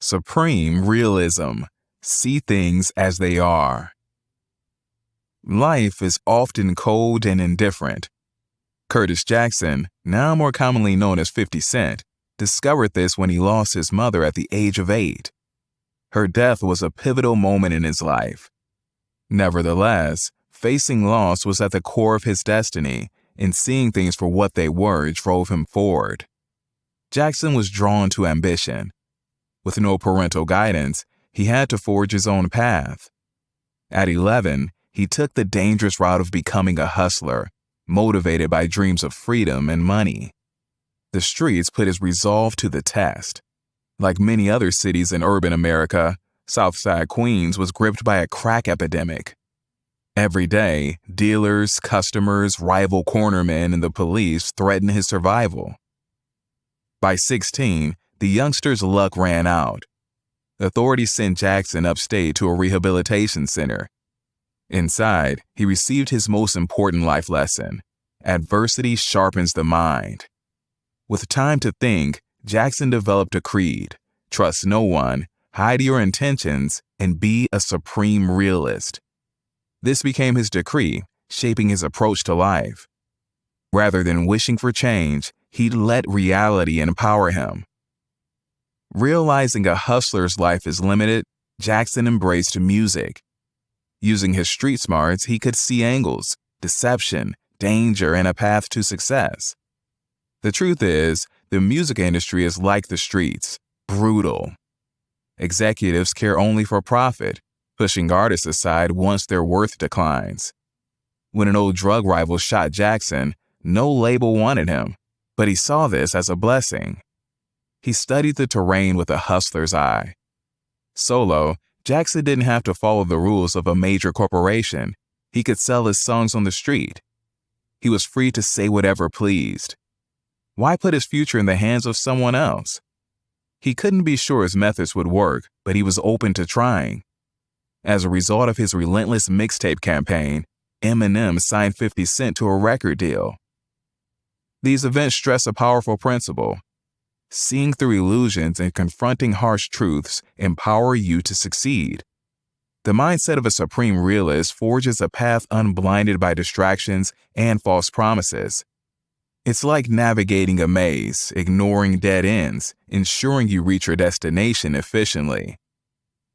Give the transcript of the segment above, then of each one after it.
Supreme realism. See things as they are. Life is often cold and indifferent. Curtis Jackson, now more commonly known as 50 Cent, discovered this when he lost his mother at the age of 8. Her death was a pivotal moment in his life. Nevertheless, facing loss was at the core of his destiny, and seeing things for what they were drove him forward. Jackson was drawn to ambition. With no parental guidance, he had to forge his own path. At 11, he took the dangerous route of becoming a hustler, motivated by dreams of freedom and money. The streets put his resolve to the test. Like many other cities in urban America, Southside Queens was gripped by a crack epidemic. Every day, dealers, customers, rival cornermen, and the police threatened his survival. By 16, the youngster's luck ran out. Authorities sent Jackson upstate to a rehabilitation center. Inside, he received his most important life lesson: adversity sharpens the mind. With time to think, Jackson developed a creed: trust no one, hide your intentions, and be a supreme realist. This became his decree, shaping his approach to life. Rather than wishing for change, he let reality empower him. Realizing a hustler's life is limited, Jackson embraced music. Using his street smarts, he could see angles, deception, danger, and a path to success. The truth is, the music industry is like the streets, brutal. Executives care only for profit, pushing artists aside once their worth declines. When an old drug rival shot Jackson, no label wanted him, but he saw this as a blessing. He studied the terrain with a hustler's eye. Solo, Jackson didn't have to follow the rules of a major corporation. He could sell his songs on the street. He was free to say whatever pleased. Why put his future in the hands of someone else? He couldn't be sure his methods would work, but he was open to trying. As a result of his relentless mixtape campaign, Eminem signed 50 Cent to a record deal. These events stress a powerful principle. Seeing through illusions and confronting harsh truths empower you to succeed. The mindset of a supreme realist forges a path unblinded by distractions and false promises. It's like navigating a maze, ignoring dead ends, ensuring you reach your destination efficiently.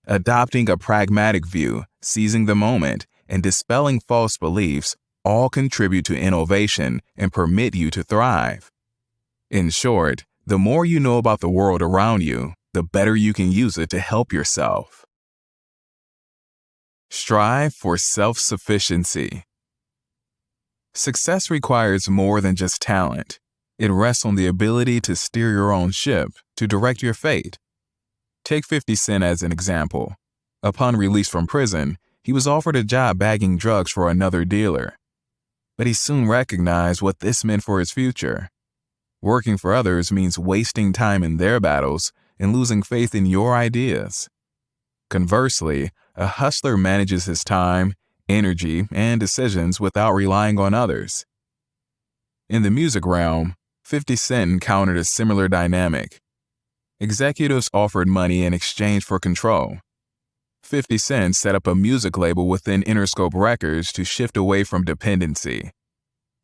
Adopting a pragmatic view, seizing the moment, and dispelling false beliefs all contribute to innovation and permit you to thrive. In short, the more you know about the world around you, the better you can use it to help yourself. Strive for self-sufficiency. Success requires more than just talent. It rests on the ability to steer your own ship, to direct your fate. Take 50 Cent as an example. Upon release from prison, he was offered a job bagging drugs for another dealer. But he soon recognized what this meant for his future. Working for others means wasting time in their battles and losing faith in your ideas. Conversely, a hustler manages his time, energy, and decisions without relying on others. In the music realm, 50 Cent encountered a similar dynamic. Executives offered money in exchange for control. 50 Cent set up a music label within Interscope Records to shift away from dependency.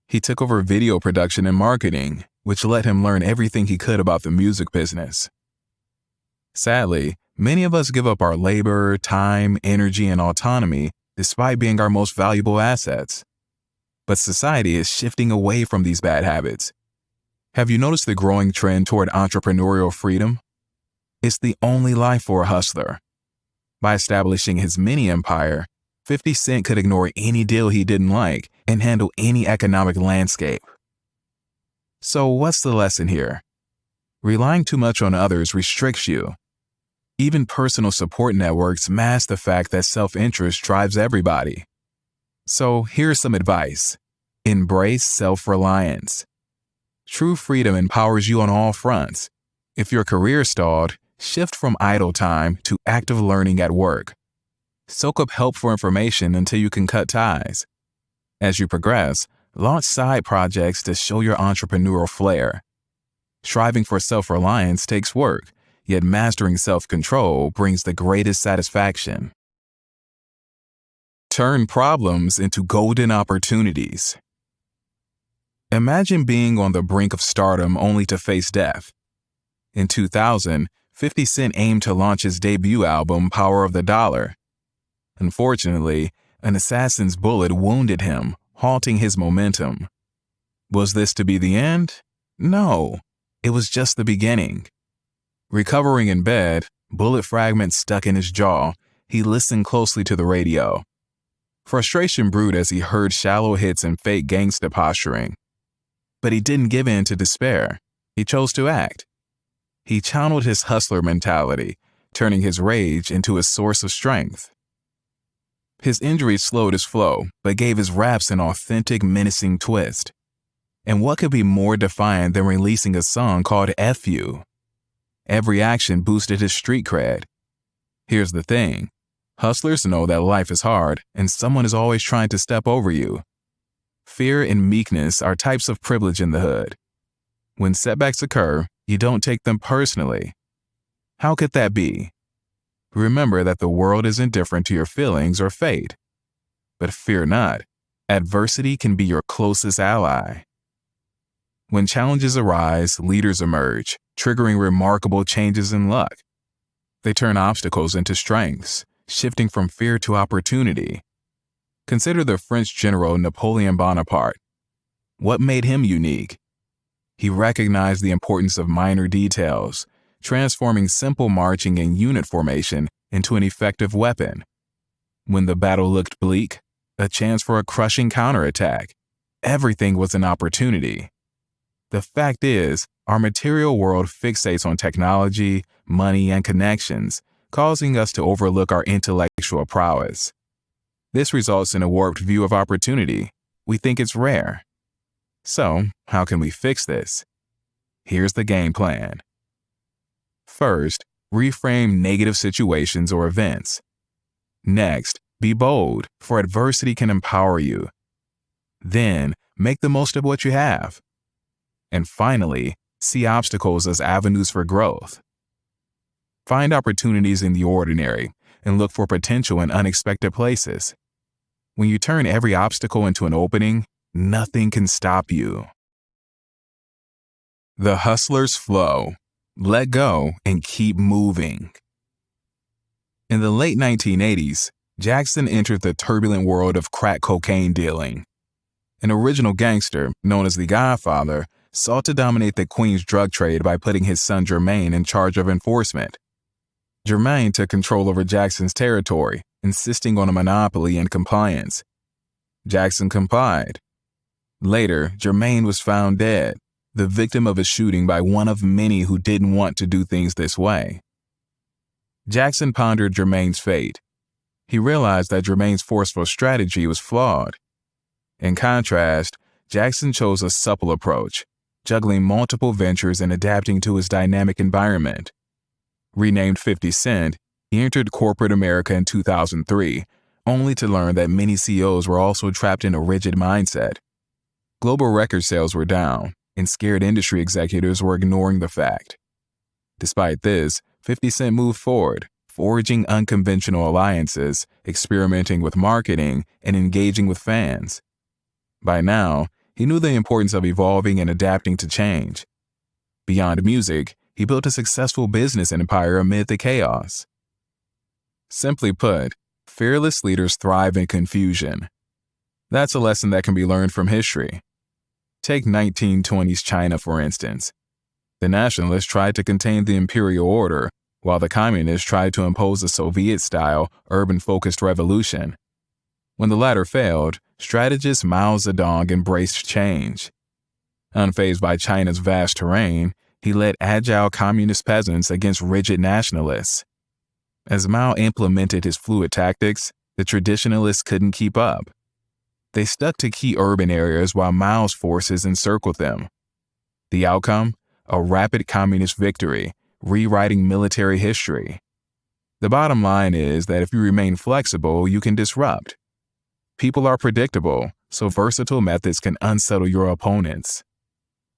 He took over video production and marketing, which let him learn everything he could about the music business. Sadly, many of us give up our labor, time, energy, and autonomy despite being our most valuable assets. But society is shifting away from these bad habits. Have you noticed the growing trend toward entrepreneurial freedom? It's the only life for a hustler. By establishing his mini empire, 50 Cent could ignore any deal he didn't like and handle any economic landscape. So what's the lesson here? Relying too much on others restricts you. Even personal support networks mask the fact that self-interest drives everybody. So here's some advice. Embrace self-reliance. True freedom empowers you on all fronts. If your career stalled, shift from idle time to active learning at work. Soak up helpful information until you can cut ties. As you progress, launch side projects to show your entrepreneurial flair. Striving for self-reliance takes work. yet mastering self-control brings the greatest satisfaction. Turn problems into golden opportunities. Imagine being on the brink of stardom only to face death. In 2000, 50 Cent aimed to launch his debut album, Power of the Dollar. Unfortunately, an assassin's bullet wounded him, halting his momentum. Was this to be the end? No, it was just the beginning. Recovering in bed, bullet fragments stuck in his jaw, he listened closely to the radio. Frustration brewed as he heard shallow hits and fake gangsta posturing. But he didn't give in to despair. He chose to act. He channeled his hustler mentality, turning his rage into a source of strength. His injuries slowed his flow, but gave his raps an authentic, menacing twist. And what could be more defiant than releasing a song called F You? Every action boosted his street cred. Here's the thing. Hustlers know that life is hard, and someone is always trying to step over you. Fear and meekness are types of privilege in the hood. When setbacks occur, you don't take them personally. How could that be? Remember that the world is indifferent to your feelings or fate. But fear not, adversity can be your closest ally. When challenges arise, leaders emerge, triggering remarkable changes in luck. They turn obstacles into strengths, shifting from fear to opportunity. Consider the French general Napoleon Bonaparte. What made him unique? He recognized the importance of minor details, transforming simple marching and unit formation into an effective weapon. When the battle looked bleak, a chance for a crushing counterattack, everything was an opportunity. The fact is, our material world fixates on technology, money, and connections, causing us to overlook our intellectual prowess. This results in a warped view of opportunity. We think it's rare. So, how can we fix this? Here's the game plan. First, reframe negative situations or events. Next, be bold, for adversity can empower you. Then, make the most of what you have. And finally, see obstacles as avenues for growth. Find opportunities in the ordinary and look for potential in unexpected places. When you turn every obstacle into an opening, nothing can stop you. The hustler's flow. Let go and keep moving. In the late 1980s, Jackson entered the turbulent world of crack cocaine dealing. An original gangster, known as the Godfather, sought to dominate the Queens drug trade by putting his son Jermaine in charge of enforcement. Jermaine took control over Jackson's territory, insisting on a monopoly and compliance. Jackson complied. Later, Jermaine was found dead, the victim of a shooting by one of many who didn't want to do things this way. Jackson pondered Jermaine's fate. He realized that Jermaine's forceful strategy was flawed. In contrast, Jackson chose a supple approach, juggling multiple ventures and adapting to his dynamic environment. Renamed 50 Cent, he entered corporate America in 2003, only to learn that many CEOs were also trapped in a rigid mindset. Global record sales were down, and scared industry executives were ignoring the fact. Despite this, 50 Cent moved forward, forging unconventional alliances, experimenting with marketing, and engaging with fans. By now, he knew the importance of evolving and adapting to change. Beyond music, he built a successful business empire amid the chaos. Simply put, fearless leaders thrive in confusion. That's a lesson that can be learned from history. Take 1920s China, for instance. The nationalists tried to contain the imperial order, while the communists tried to impose a Soviet-style, urban-focused revolution. When the latter failed, strategist Mao Zedong embraced change. Unfazed by China's vast terrain, he led agile communist peasants against rigid nationalists. As Mao implemented his fluid tactics, the traditionalists couldn't keep up. They stuck to key urban areas while Mao's forces encircled them. The outcome? A rapid communist victory, rewriting military history. The bottom line is that if you remain flexible, you can disrupt. People are predictable, so versatile methods can unsettle your opponents.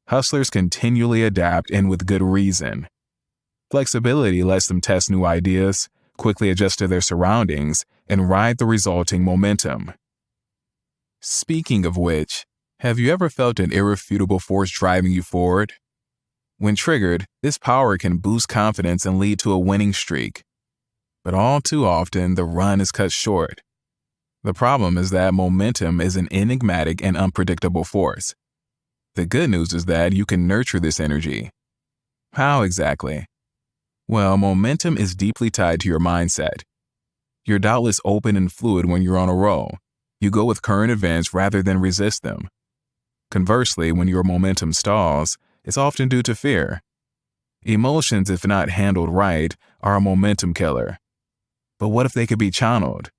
Hustlers continually adapt, and with good reason. Flexibility lets them test new ideas, quickly adjust to their surroundings, and ride the resulting momentum. Speaking of which, have you ever felt an irrefutable force driving you forward? When triggered, this power can boost confidence and lead to a winning streak. But all too often, the run is cut short. The problem is that momentum is an enigmatic and unpredictable force. The good news is that you can nurture this energy. How exactly? Well, momentum is deeply tied to your mindset. You're doubtless open and fluid when you're on a roll. You go with current events rather than resist them. Conversely, when your momentum stalls, it's often due to fear. Emotions, if not handled right, are a momentum killer. But what if they could be channeled?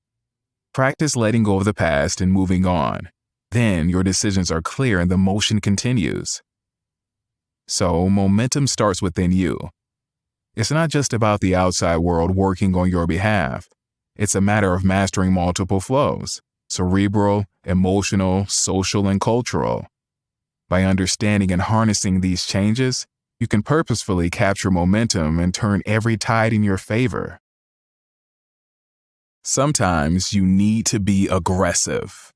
Practice letting go of the past and moving on. Then your decisions are clear and the motion continues. So, momentum starts within you. It's not just about the outside world working on your behalf. It's a matter of mastering multiple flows: cerebral, emotional, social, and cultural. By understanding and harnessing these changes, you can purposefully capture momentum and turn every tide in your favor. Sometimes you need to be aggressive.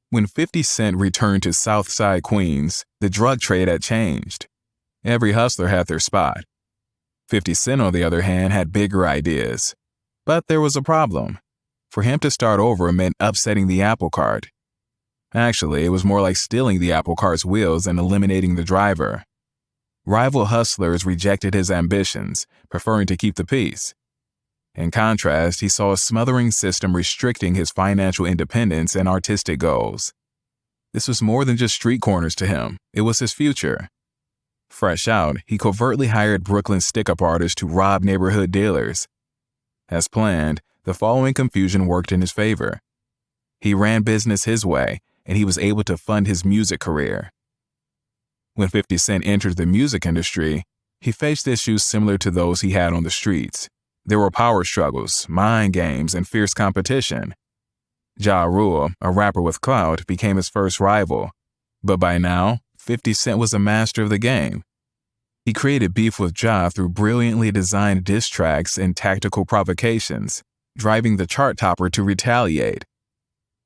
When 50 Cent returned to Southside Queens, the drug trade had changed. Every hustler had their spot. 50 Cent, on the other hand, had bigger ideas. But there was a problem. For him to start over meant upsetting the apple cart. Actually, it was more like stealing the apple cart's wheels and eliminating the driver. Rival hustlers rejected his ambitions, preferring to keep the peace. In contrast, he saw a smothering system restricting his financial independence and artistic goals. This was more than just street corners to him, it was his future. Fresh out, he covertly hired Brooklyn stick-up artists to rob neighborhood dealers. As planned, the following confusion worked in his favor. He ran business his way, and he was able to fund his music career. When 50 Cent entered the music industry, he faced issues similar to those he had on the streets. There were power struggles, mind games, and fierce competition. Ja Rule, a rapper with clout, became his first rival. But by now, 50 Cent was a master of the game. He created beef with Ja through brilliantly designed diss tracks and tactical provocations, driving the chart topper to retaliate.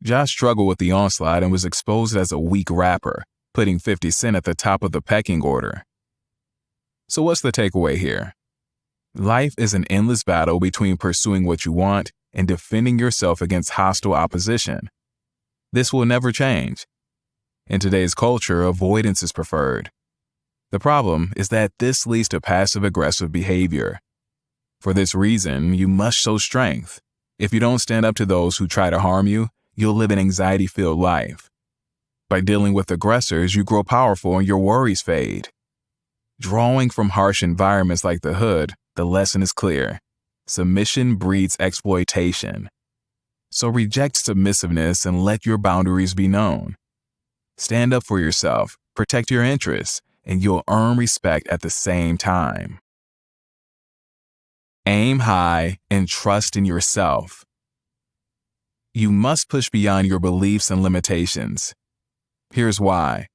Ja struggled with the onslaught and was exposed as a weak rapper, putting 50 Cent at the top of the pecking order. So what's the takeaway here? Life is an endless battle between pursuing what you want and defending yourself against hostile opposition. This will never change. In today's culture, avoidance is preferred. The problem is that this leads to passive-aggressive behavior. For this reason, you must show strength. If you don't stand up to those who try to harm you, you'll live an anxiety-filled life. By dealing with aggressors, you grow powerful and your worries fade. Drawing from harsh environments like the hood, the lesson is clear. Submission breeds exploitation. So reject submissiveness and let your boundaries be known. Stand up for yourself, protect your interests, and you'll earn respect at the same time. Aim high and trust in yourself. You must push beyond your beliefs and limitations. Here's why.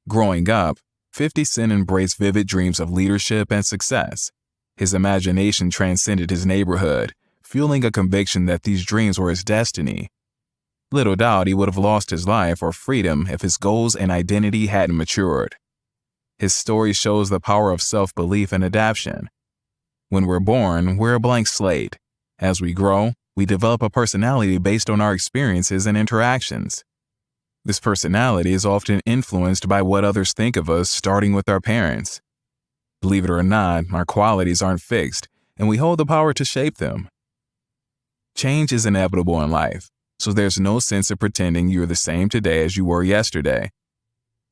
Growing up, 50 Cent embraced vivid dreams of leadership and success. His imagination transcended his neighborhood, fueling a conviction that these dreams were his destiny. Little doubt he would have lost his life or freedom if his goals and identity hadn't matured. His story shows the power of self-belief and adaptation. When we're born, we're a blank slate. As we grow, we develop a personality based on our experiences and interactions. This personality is often influenced by what others think of us, starting with our parents. Believe it or not, our qualities aren't fixed, and we hold the power to shape them. Change is inevitable in life, so there's no sense of pretending you're the same today as you were yesterday.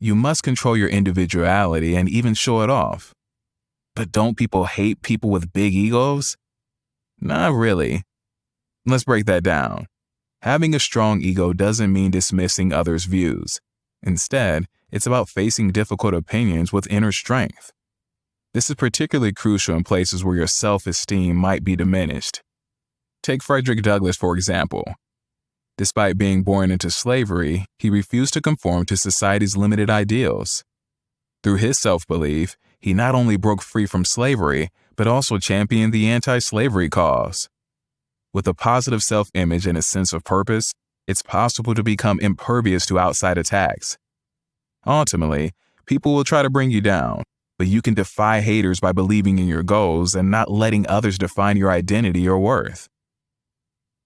You must control your individuality and even show it off. But don't people hate people with big egos? Not really. Let's break that down. Having a strong ego doesn't mean dismissing others' views. Instead, it's about facing difficult opinions with inner strength. This is particularly crucial in places where your self-esteem might be diminished. Take Frederick Douglass, for example. Despite being born into slavery, he refused to conform to society's limited ideals. Through his self-belief, he not only broke free from slavery, but also championed the anti-slavery cause. With a positive self-image and a sense of purpose, it's possible to become impervious to outside attacks. Ultimately, people will try to bring you down, but you can defy haters by believing in your goals and not letting others define your identity or worth.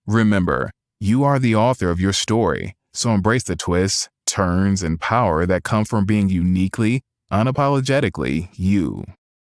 Remember, you are the author of your story, so embrace the twists, turns, and power that come from being uniquely, unapologetically you.